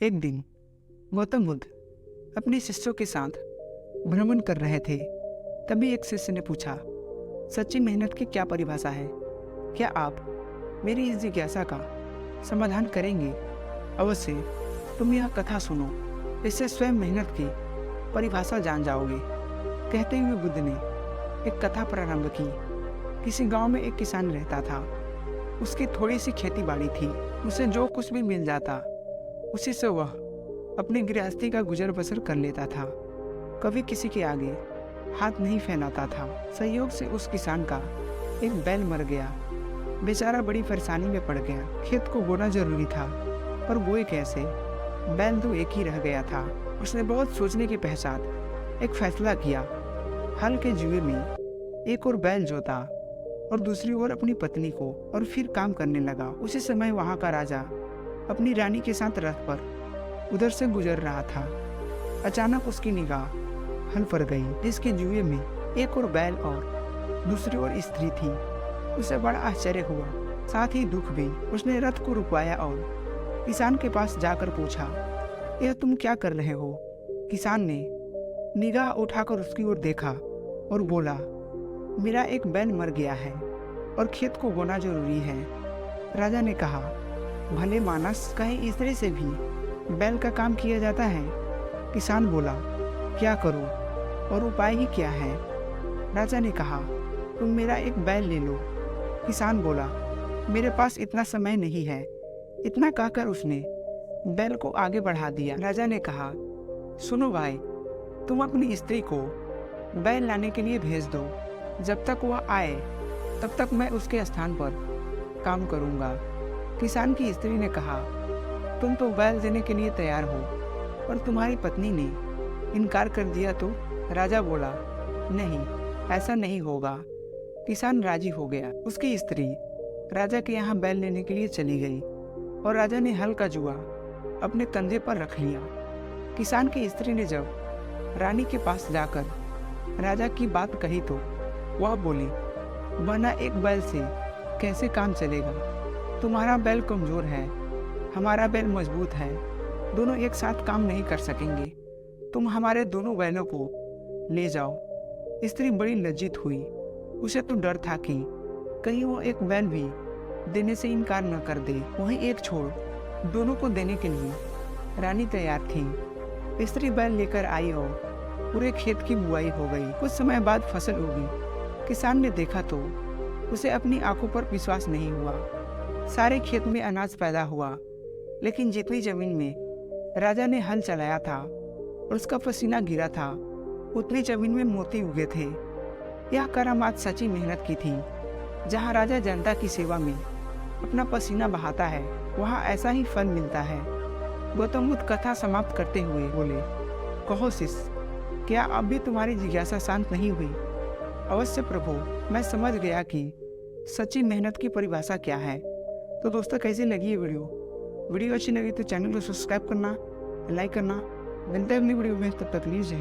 एक दिन गौतम बुद्ध अपने शिष्यों के साथ भ्रमण कर रहे थे। तभी एक शिष्य ने पूछा, सच्ची मेहनत की क्या परिभाषा है? क्या आप मेरी इस जिज्ञासा का समाधान करेंगे? अवश्य, तुम यह कथा सुनो, इससे स्वयं मेहनत की परिभाषा जान जाओगे। कहते हुए बुद्ध ने एक कथा प्रारंभ की। किसी गांव में एक किसान रहता था। उसकी थोड़ी सी खेती बाड़ी थी। उसे जो कुछ भी मिल जाता उसी से वह अपनी गृहस्थी का गुजर बसर कर लेता था। कभी किसी के आगे हाथ नहीं फैलाता था। संयोग से उस किसान का एक बैल मर गया। बेचारा बड़ी परेशानी में पड़ गया। खेत को बोना जरूरी था, पर बोए कैसे? बैल तो एक ही रह गया था। उसने बहुत सोचने के पश्चात एक फैसला किया। हल के जुए में एक और बैल जोता और दूसरी ओर अपनी पत्नी को, और फिर काम करने लगा। उसी समय वहां का राजा अपनी रानी के साथ रथ पर उधर से गुजर रहा था। अचानक उसकी निगाह हल पर गई, जिसके जुए में एक और बैल और दूसरी ओर स्त्री थी। उसे बड़ा आश्चर्य हुआ, साथ ही दुख भी। उसने रथ को रुकवाया और किसान के पास जाकर पूछा, यह तुम क्या कर रहे हो? किसान ने निगाह उठाकर उसकी ओर देखा और बोला, मेरा एक बैल मर गया है और खेत को बोना जरूरी है। राजा ने कहा, भले मानस, कहीं स्त्री से भी बैल का काम किया जाता है? किसान बोला, क्या करूं और उपाय ही क्या है? राजा ने कहा, तुम मेरा एक बैल ले लो। किसान बोला, मेरे पास इतना समय नहीं है। इतना कहकर उसने बैल को आगे बढ़ा दिया। राजा ने कहा, सुनो भाई, तुम अपनी स्त्री को बैल लाने के लिए भेज दो। जब तक वह आए तब तक मैं उसके स्थान पर काम करूंगा। किसान की स्त्री ने कहा, तुम तो बैल देने के लिए तैयार हो, पर तुम्हारी पत्नी ने इनकार कर दिया तो? राजा बोला, नहीं, ऐसा नहीं होगा। किसान राजी हो गया। उसकी स्त्री राजा के यहाँ बैल लेने के लिए चली गई और राजा ने हल का जुआ अपने कंधे पर रख लिया। किसान की स्त्री ने जब रानी के पास जाकर राजा की बात कही तो वह बोली, बना एक बैल से कैसे काम चलेगा? तुम्हारा बैल कमजोर है, हमारा बैल मजबूत है। दोनों एक साथ काम नहीं कर सकेंगे। तुम हमारे दोनों बैलों को ले जाओ। स्त्री बड़ी लज्जित हुई। उसे तो डर था कि कहीं वो एक बैल भी देने से इनकार न कर दे। वहीं एक छोड़ दोनों को देने के लिए रानी तैयार थी। स्त्री बैल लेकर आई और पूरे खेत की बुआई हो गई। कुछ समय बाद फसल उगी। किसान ने देखा तो उसे अपनी आंखों पर विश्वास नहीं हुआ। सारे खेत में अनाज पैदा हुआ, लेकिन जितनी जमीन में राजा ने हल चलाया था और उसका पसीना गिरा था, उतनी जमीन में मोती उगे थे। यह करामात सच्ची मेहनत की थी। जहाँ राजा जनता की सेवा में अपना पसीना बहाता है, वहाँ ऐसा ही फल मिलता है। गौतम बुद्ध कथा समाप्त करते हुए बोले, कहो शिष्य, क्या अब भी तुम्हारी जिज्ञासा शांत नहीं हुई? अवश्य प्रभु, मैं समझ गया कि सच्ची मेहनत की परिभाषा क्या है। तो दोस्तों, कैसी लगी ये वीडियो अच्छी लगी तो चैनल को सब्सक्राइब करना, लाइक करना। मिलते हैं अगली वीडियो में, तब तक लीजिए।